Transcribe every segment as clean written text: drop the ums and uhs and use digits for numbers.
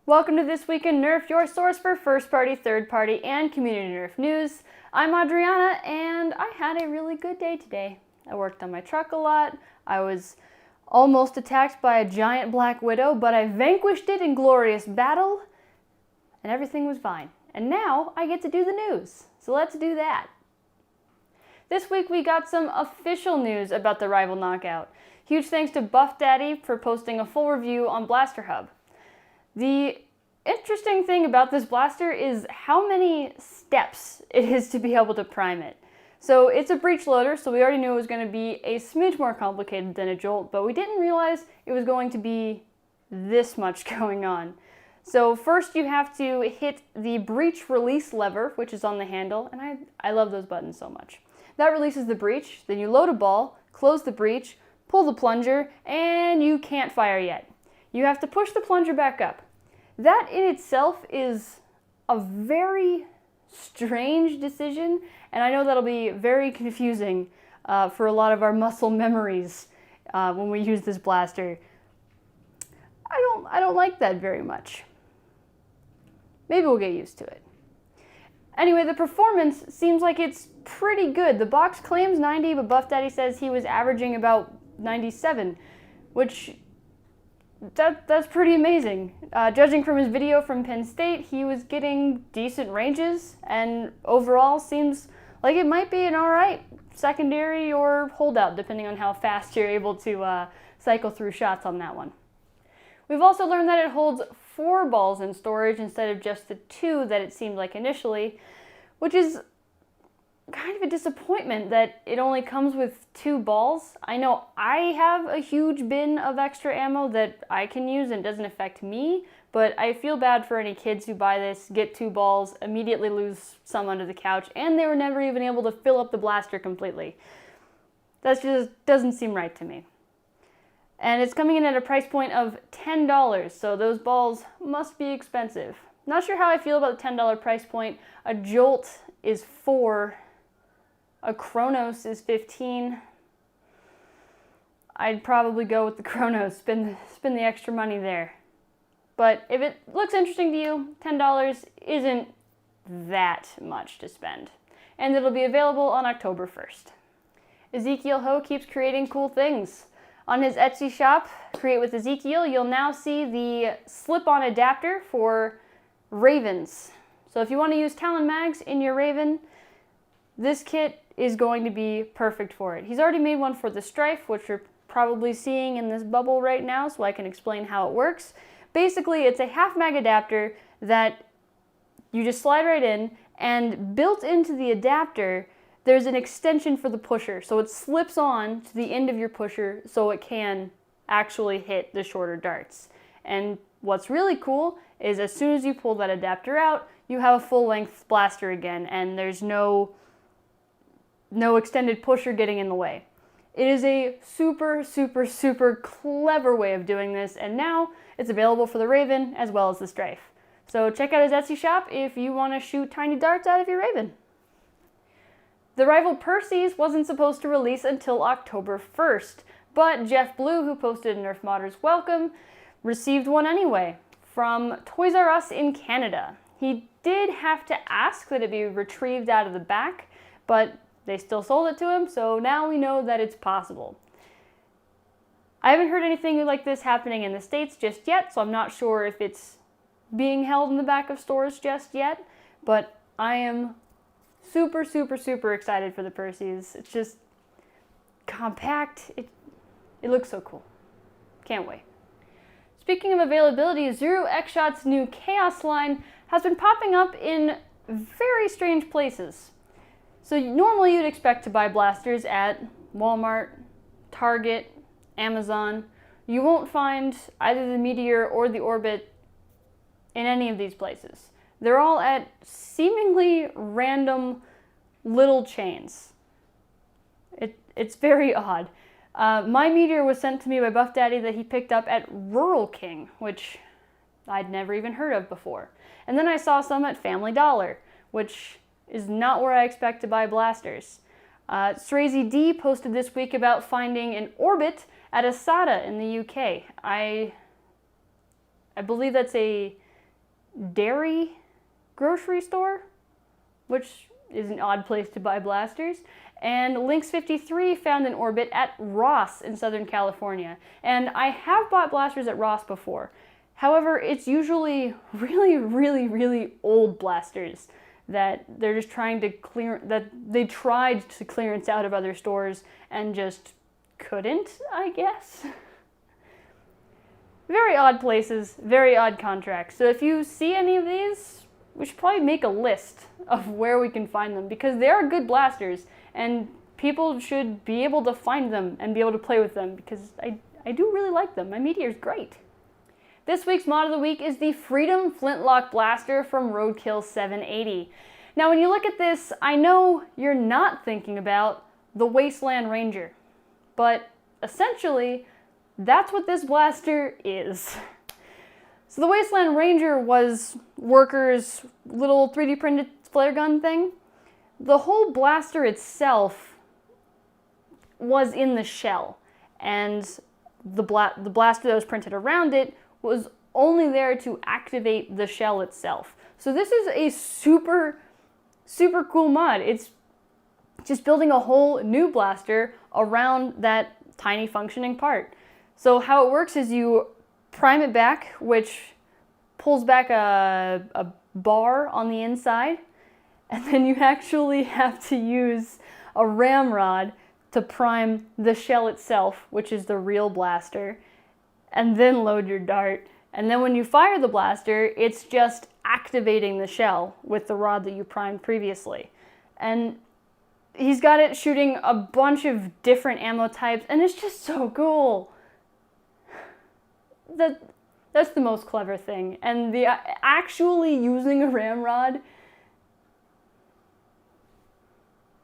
Welcome to This Week in Nerf, your source for first-party, third-party, and community Nerf news. I'm Adriana, and I had a really good day today. I worked on my truck a lot. I was almost attacked by a giant black widow, but I vanquished it in glorious battle, and everything was fine. And now I get to do the news, so let's do that. This week we got some official news about the Rival Knockout. Huge thanks to Buff Daddy for posting a full review on Blaster Hub. The interesting thing about this blaster is how many steps it is to be able to prime it. So it's a breech loader, so we already knew it was going to be a smidge more complicated than a jolt, but we didn't realize it was going to be this much going on. So first you have to hit the breech release lever, which is on the handle, and I love those buttons so much. That releases the breech, then you load a ball, close the breech, pull the plunger, and you can't fire yet. You have to push the plunger back up. That in itself is a very strange decision, and I know that'll be very confusing for a lot of our muscle memories when we use this blaster. I don't like that very much. Maybe we'll get used to it. Anyway, the performance seems like it's pretty good. The box claims 90, but Buff Daddy says he was averaging about 97, which that's pretty amazing. Judging from his video from Penn State, he was getting decent ranges, and overall seems like it might be an alright secondary or holdout, depending on how fast you're able to cycle through shots on that one. We've also learned that it holds 4 balls in storage instead of just the 2 that it seemed like initially, which is kind of a disappointment that it only comes with 2 balls. I know I have a huge bin of extra ammo that I can use and doesn't affect me, but I feel bad for any kids who buy this, get 2 balls, immediately lose some under the couch, and they were never even able to fill up the blaster completely. That just doesn't seem right to me. And it's coming in at a price point of $10, so those balls must be expensive. Not sure how I feel about the $10 price point. A Jolt is $4. A Chronos is $15. I'd probably go with the Chronos, spend the extra money there. But if it looks interesting to you, $10 isn't that much to spend. And it'll be available on October 1st. Ezekiel Ho keeps creating cool things. On his Etsy shop, Create with Ezekiel, you'll now see the slip-on adapter for Ravens. So if you want to use Talon mags in your Raven, this kit is going to be perfect for it. He's already made one for the Strife, which you're probably seeing in this bubble right now, so I can explain how it works. Basically, it's a half mag adapter that you just slide right in, and built into the adapter, there's an extension for the pusher, so it slips on to the end of your pusher so it can actually hit the shorter darts. And what's really cool is as soon as you pull that adapter out, you have a full-length blaster again, and there's no extended pusher getting in the way. It is a super, super, super clever way of doing this, and now it's available for the Raven as well as the Strife. So check out his Etsy shop if you want to shoot tiny darts out of your Raven. The rival Percy's wasn't supposed to release until October 1st, but Jeff Blue, who posted Nerf Modders Welcome, received one anyway from Toys R Us in Canada. He did have to ask that it be retrieved out of the back, but they still sold it to him, so now we know that it's possible. I haven't heard anything like this happening in the States just yet, so I'm not sure if it's being held in the back of stores just yet, but I am super, super, super excited for the Percy's. It's just compact. It looks so cool. Can't wait. Speaking of availability, Zuru X-Shot's new Chaos line has been popping up in very strange places. So normally you'd expect to buy blasters at Walmart, Target, Amazon. You won't find either the Meteor or the Orbit in any of these places. They're all at seemingly random little chains. It's very odd. My Meteor was sent to me by Buff Daddy that he picked up at Rural King, which I'd never even heard of before. And then I saw some at Family Dollar, which is not where I expect to buy blasters. Strazy D posted this week about finding an Orbit at Asada in the UK. I believe that's a Dairy grocery store, which is an odd place to buy blasters. And Lynx 53 found in orbit at Ross in Southern California. And I have bought blasters at Ross before. However, it's usually really old blasters that they're just trying to that they tried to clearance out of other stores and just couldn't, I guess. Very odd places, very odd contracts. So if you see any of these, we should probably make a list of where we can find them, because they are good blasters and people should be able to find them and be able to play with them, because I do really like them. My Meteor's great. This week's mod of the week is the Freedom Flintlock Blaster from Roadkill 780. Now when you look at this, I know you're not thinking about the Wasteland Ranger, but essentially that's what this blaster is. So the Wasteland Ranger was Worker's little 3D printed flare gun thing. The whole blaster itself was in the shell, and the blaster that was printed around it was only there to activate the shell itself. So this is a super cool mod. It's just building a whole new blaster around that tiny functioning part. So how it works is you prime it back, which pulls back a bar on the inside, and then you actually have to use a ramrod to prime the shell itself, which is the real blaster, and then load your dart. And then when you fire the blaster, it's just activating the shell with the rod that you primed previously. And he's got it shooting a bunch of different ammo types, and it's just so cool. That's the most clever thing. And the actually using a ramrod.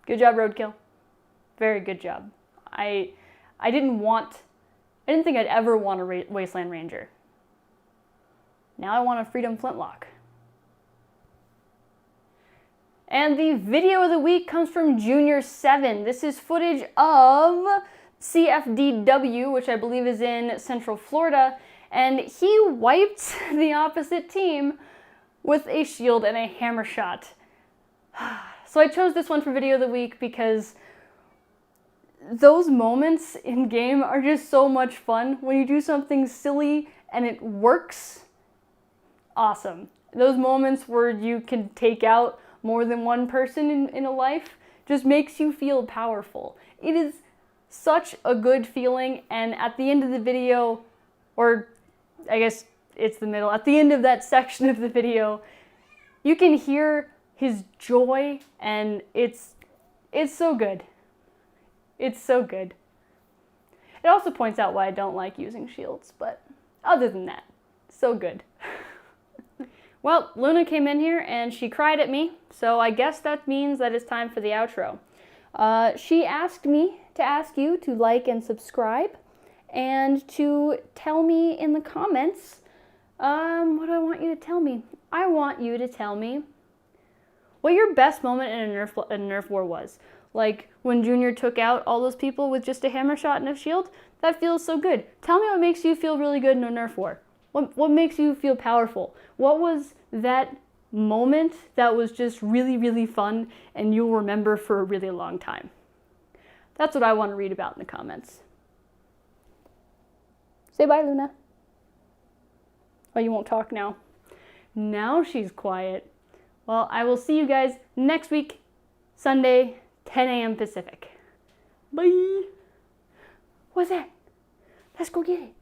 Good job, Roadkill. Very good job. I didn't think I'd ever want a Wasteland Ranger. Now I want a Freedom Flintlock. And the video of the week comes from Junior7. This is footage of CFDW, which I believe is in Central Florida, and he wiped the opposite team with a shield and a hammer shot. So I chose this one for video of the week because those moments in game are just so much fun. When you do something silly and it works, awesome. Those moments where you can take out more than one person in a life just makes you feel powerful. It is such a good feeling, and at the end of the video, or I guess it's the middle, at the end of that section of the video, you can hear his joy, and it's so good. It's so good. It also points out why I don't like using shields, but other than that, so good. Well, Luna came in here and she cried at me, so I guess that means that it's time for the outro. She asked me to ask you to like and subscribe, and to tell me in the comments, what do I want you to tell me? I want you to tell me what your best moment in a Nerf war was. Like when Junior took out all those people with just a hammer shot and a shield. That feels so good. Tell me what makes you feel really good in a Nerf war. What makes you feel powerful? What was that moment that was just really fun and you'll remember for a really long time? That's what I want to read about in the comments. Say bye, Luna. Oh, you won't talk now. Now she's quiet. Well, I will see you guys next week, Sunday, 10 a.m. Pacific. Bye. What's that? Let's go get it.